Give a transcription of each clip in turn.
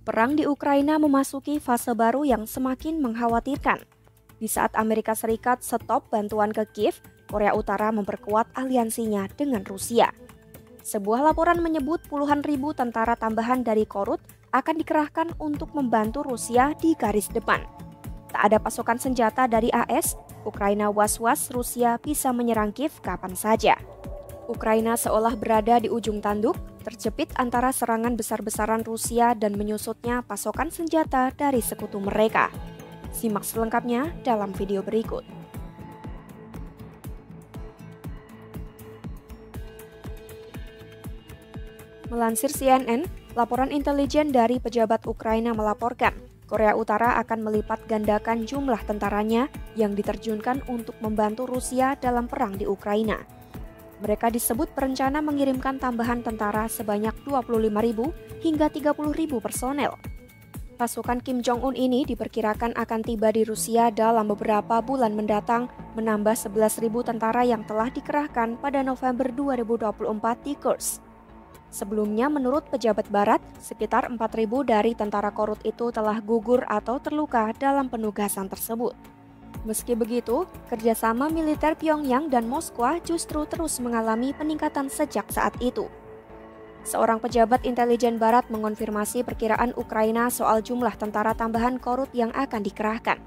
Perang di Ukraina memasuki fase baru yang semakin mengkhawatirkan. Di saat Amerika Serikat stop bantuan ke Kiev, Korea Utara memperkuat aliansinya dengan Rusia. Sebuah laporan menyebut puluhan ribu tentara tambahan dari Korut akan dikerahkan untuk membantu Rusia di garis depan. Tak ada pasokan senjata dari AS, Ukraina was-was Rusia bisa menyerang Kiev kapan saja. Ukraina seolah berada di ujung tanduk, terjepit antara serangan besar-besaran Rusia dan menyusutnya pasokan senjata dari sekutu mereka. Simak selengkapnya dalam video berikut. Melansir CNN, laporan intelijen dari pejabat Ukraina melaporkan, Korea Utara akan melipat gandakan jumlah tentaranya yang diterjunkan untuk membantu Rusia dalam perang di Ukraina. Mereka disebut berencana mengirimkan tambahan tentara sebanyak 25.000 hingga 30.000 personel. Pasukan Kim Jong-un ini diperkirakan akan tiba di Rusia dalam beberapa bulan mendatang, menambah 11.000 tentara yang telah dikerahkan pada November 2024 di Kursk. Sebelumnya, menurut pejabat barat, sekitar 4.000 dari tentara Korut itu telah gugur atau terluka dalam penugasan tersebut. Meski begitu, kerjasama militer Pyongyang dan Moskwa justru terus mengalami peningkatan sejak saat itu. Seorang pejabat intelijen barat mengonfirmasi perkiraan Ukraina soal jumlah tentara tambahan Korut yang akan dikerahkan.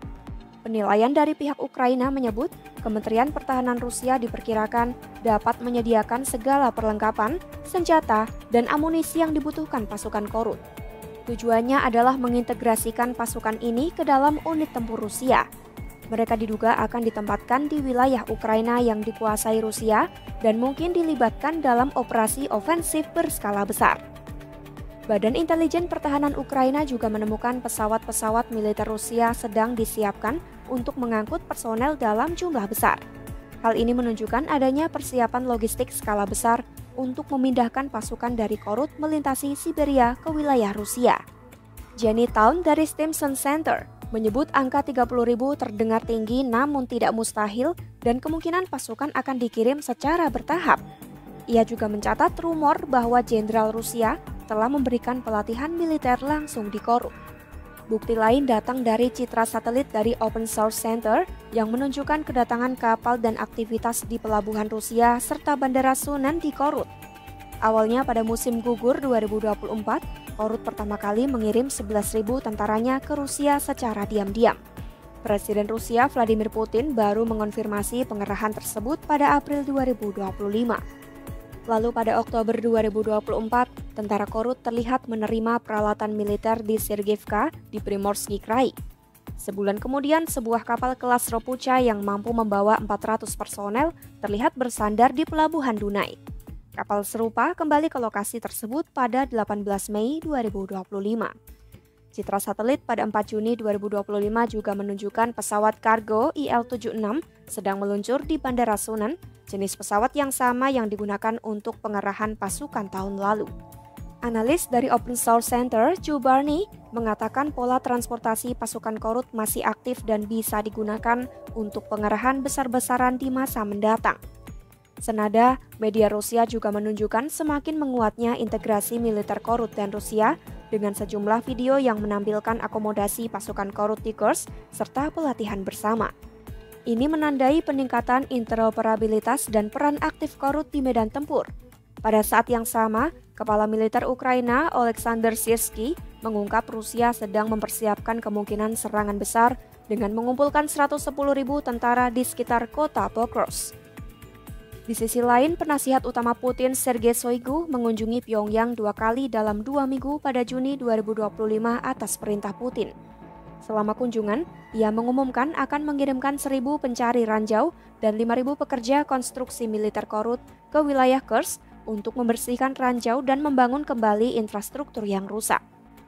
Penilaian dari pihak Ukraina menyebut, Kementerian Pertahanan Rusia diperkirakan dapat menyediakan segala perlengkapan, senjata, dan amunisi yang dibutuhkan pasukan Korut. Tujuannya adalah mengintegrasikan pasukan ini ke dalam unit tempur Rusia. Mereka diduga akan ditempatkan di wilayah Ukraina yang dikuasai Rusia dan mungkin dilibatkan dalam operasi ofensif berskala besar. Badan Intelijen Pertahanan Ukraina juga menemukan pesawat-pesawat militer Rusia sedang disiapkan untuk mengangkut personel dalam jumlah besar. Hal ini menunjukkan adanya persiapan logistik skala besar untuk memindahkan pasukan dari Korut melintasi Siberia ke wilayah Rusia. Jenny Town dari Stimson Center menyebut angka 30.000 terdengar tinggi namun tidak mustahil dan kemungkinan pasukan akan dikirim secara bertahap. Ia juga mencatat rumor bahwa jenderal Rusia telah memberikan pelatihan militer langsung di Korut. Bukti lain datang dari citra satelit dari Open Source Center yang menunjukkan kedatangan kapal dan aktivitas di pelabuhan Rusia serta bandara Sunan di Korut. Awalnya pada musim gugur 2024, Korut pertama kali mengirim 11.000 tentaranya ke Rusia secara diam-diam. Presiden Rusia Vladimir Putin baru mengonfirmasi pengerahan tersebut pada April 2025. Lalu pada Oktober 2024, tentara Korut terlihat menerima peralatan militer di Sergeyevka di Primorsky Krai. Sebulan kemudian, sebuah kapal kelas Ropucha yang mampu membawa 400 personel terlihat bersandar di pelabuhan Dunai. Kapal serupa kembali ke lokasi tersebut pada 18 Mei 2025. Citra satelit pada 4 Juni 2025 juga menunjukkan pesawat kargo IL-76 sedang meluncur di Bandara Sunan, jenis pesawat yang sama yang digunakan untuk pengerahan pasukan tahun lalu. Analis dari Open Source Center, Joe Barney, mengatakan pola transportasi pasukan Korut masih aktif dan bisa digunakan untuk pengerahan besar-besaran di masa mendatang. Senada, media Rusia juga menunjukkan semakin menguatnya integrasi militer Korut dan Rusia dengan sejumlah video yang menampilkan akomodasi pasukan Korut di Kursk serta pelatihan bersama. Ini menandai peningkatan interoperabilitas dan peran aktif Korut di medan tempur. Pada saat yang sama, Kepala Militer Ukraina Oleksandr Syrsky mengungkap Rusia sedang mempersiapkan kemungkinan serangan besar dengan mengumpulkan 110.000 tentara di sekitar kota Pokrovsk. Di sisi lain, penasihat utama Putin Sergei Shoigu mengunjungi Pyongyang 2 kali dalam 2 minggu pada Juni 2025 atas perintah Putin. Selama kunjungan, ia mengumumkan akan mengirimkan 1.000 pencari ranjau dan 5.000 pekerja konstruksi militer Korut ke wilayah Kursk untuk membersihkan ranjau dan membangun kembali infrastruktur yang rusak.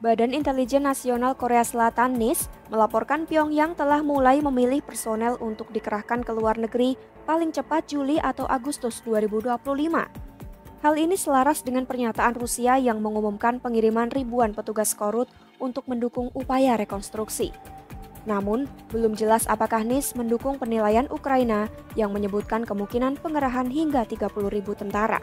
Badan Intelijen Nasional Korea Selatan NIS melaporkan Pyongyang telah mulai memilih personel untuk dikerahkan ke luar negeri paling cepat Juli atau Agustus 2025. Hal ini selaras dengan pernyataan Rusia yang mengumumkan pengiriman ribuan petugas Korut untuk mendukung upaya rekonstruksi. Namun, belum jelas apakah NIS mendukung penilaian Ukraina yang menyebutkan kemungkinan pengerahan hingga 30.000 tentara.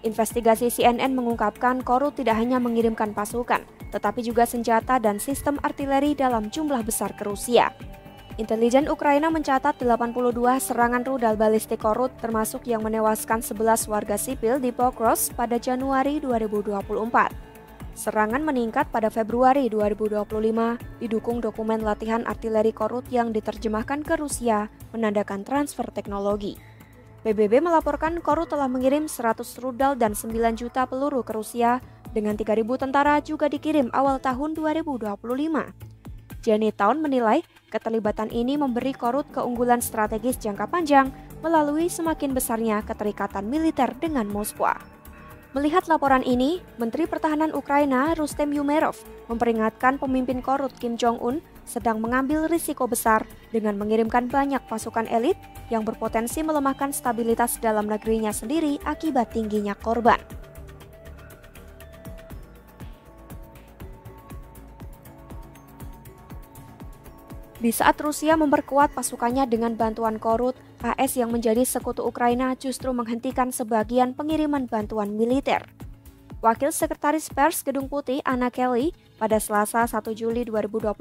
Investigasi CNN mengungkapkan Korut tidak hanya mengirimkan pasukan, tetapi juga senjata dan sistem artileri dalam jumlah besar ke Rusia. Intelijen Ukraina mencatat 82 serangan rudal balistik Korut, termasuk yang menewaskan 11 warga sipil di Pokros pada Januari 2024. Serangan meningkat pada Februari 2025, didukung dokumen latihan artileri Korut yang diterjemahkan ke Rusia, menandakan transfer teknologi. PBB melaporkan Korut telah mengirim 100 rudal dan 9 juta peluru ke Rusia, dengan 3.000 tentara juga dikirim awal tahun 2025. Janet Town menilai keterlibatan ini memberi Korut keunggulan strategis jangka panjang melalui semakin besarnya keterikatan militer dengan Moskwa. Melihat laporan ini, Menteri Pertahanan Ukraina Rustem Umerov memperingatkan pemimpin Korut Kim Jong-un sedang mengambil risiko besar dengan mengirimkan banyak pasukan elit yang berpotensi melemahkan stabilitas dalam negerinya sendiri akibat tingginya korban. Di saat Rusia memperkuat pasukannya dengan bantuan Korut, AS yang menjadi sekutu Ukraina justru menghentikan sebagian pengiriman bantuan militer. Wakil Sekretaris Pers Gedung Putih Anna Kelly pada Selasa 1 Juli 2025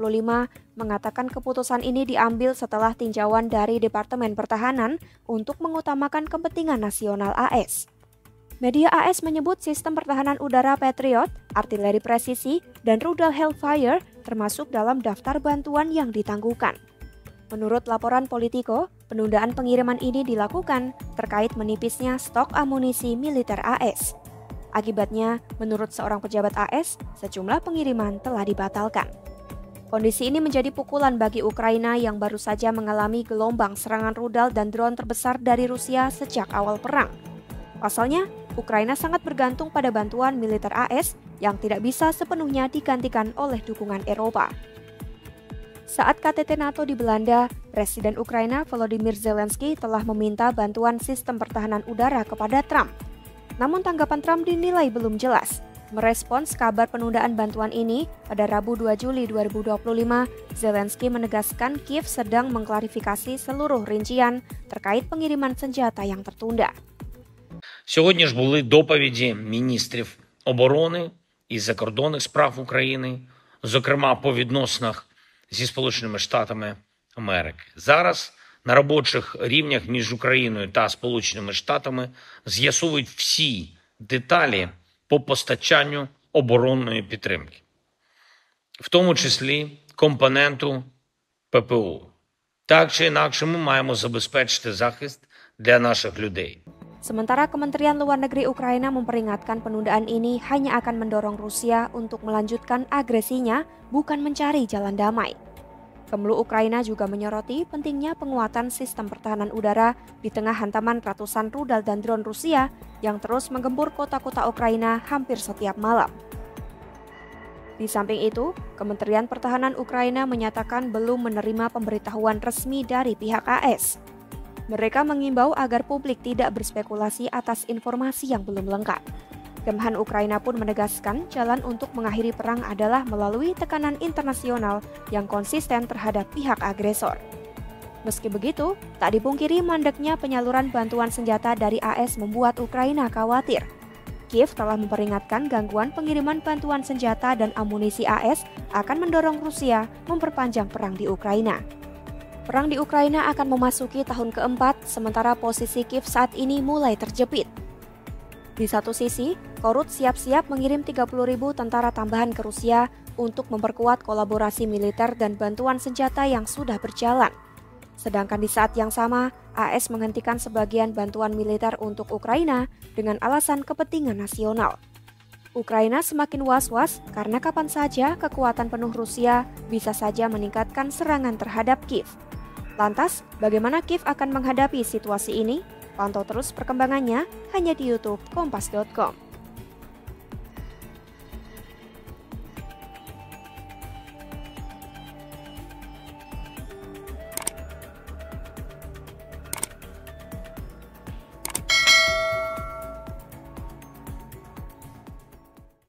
mengatakan keputusan ini diambil setelah tinjauan dari Departemen Pertahanan untuk mengutamakan kepentingan nasional AS. Media AS menyebut sistem pertahanan udara Patriot, artileri presisi, dan rudal Hellfire termasuk dalam daftar bantuan yang ditangguhkan. Menurut laporan Politico, penundaan pengiriman ini dilakukan terkait menipisnya stok amunisi militer AS. Akibatnya, menurut seorang pejabat AS, sejumlah pengiriman telah dibatalkan. Kondisi ini menjadi pukulan bagi Ukraina yang baru saja mengalami gelombang serangan rudal dan drone terbesar dari Rusia sejak awal perang. Pasalnya, Ukraina sangat bergantung pada bantuan militer AS yang tidak bisa sepenuhnya digantikan oleh dukungan Eropa. Saat KTT NATO di Belanda, Presiden Ukraina Volodymyr Zelensky telah meminta bantuan sistem pertahanan udara kepada Trump. Namun tanggapan Trump dinilai belum jelas. Merespons kabar penundaan bantuan ini, pada Rabu 2 Juli 2025, Zelensky menegaskan Kiev sedang mengklarifikasi seluruh rincian terkait pengiriman senjata yang tertunda. Сьогодні ж були доповіді міністрів оборони і закордонних справ України, зокрема по відносинах зі Сполученими Штатами Америки. Зараз на робочих рівнях між Україною та Сполученими Штатами з'ясовують всі деталі по постачанню оборонної підтримки, в тому числі компоненту ППО. Так чи інакше ми маємо забезпечити захист для наших людей. Sementara Kementerian Luar Negeri Ukraina memperingatkan penundaan ini hanya akan mendorong Rusia untuk melanjutkan agresinya, bukan mencari jalan damai. Kemlu Ukraina juga menyoroti pentingnya penguatan sistem pertahanan udara di tengah hantaman ratusan rudal dan drone Rusia yang terus menggempur kota-kota Ukraina hampir setiap malam. Di samping itu, Kementerian Pertahanan Ukraina menyatakan belum menerima pemberitahuan resmi dari pihak AS. Mereka mengimbau agar publik tidak berspekulasi atas informasi yang belum lengkap. Kemhan Ukraina pun menegaskan jalan untuk mengakhiri perang adalah melalui tekanan internasional yang konsisten terhadap pihak agresor. Meski begitu, tak dipungkiri mandeknya penyaluran bantuan senjata dari AS membuat Ukraina khawatir. Kiev telah memperingatkan gangguan pengiriman bantuan senjata dan amunisi AS akan mendorong Rusia memperpanjang perang di Ukraina. Perang di Ukraina akan memasuki tahun keempat, sementara posisi Kiev saat ini mulai terjepit. Di satu sisi, Korut siap-siap mengirim 30.000 tentara tambahan ke Rusia untuk memperkuat kolaborasi militer dan bantuan senjata yang sudah berjalan. Sedangkan di saat yang sama, AS menghentikan sebagian bantuan militer untuk Ukraina dengan alasan kepentingan nasional. Ukraina semakin was-was karena kapan saja kekuatan penuh Rusia bisa saja meningkatkan serangan terhadap Kiev. Lantas, bagaimana Kiev akan menghadapi situasi ini? Pantau terus perkembangannya hanya di YouTube Kompas.com.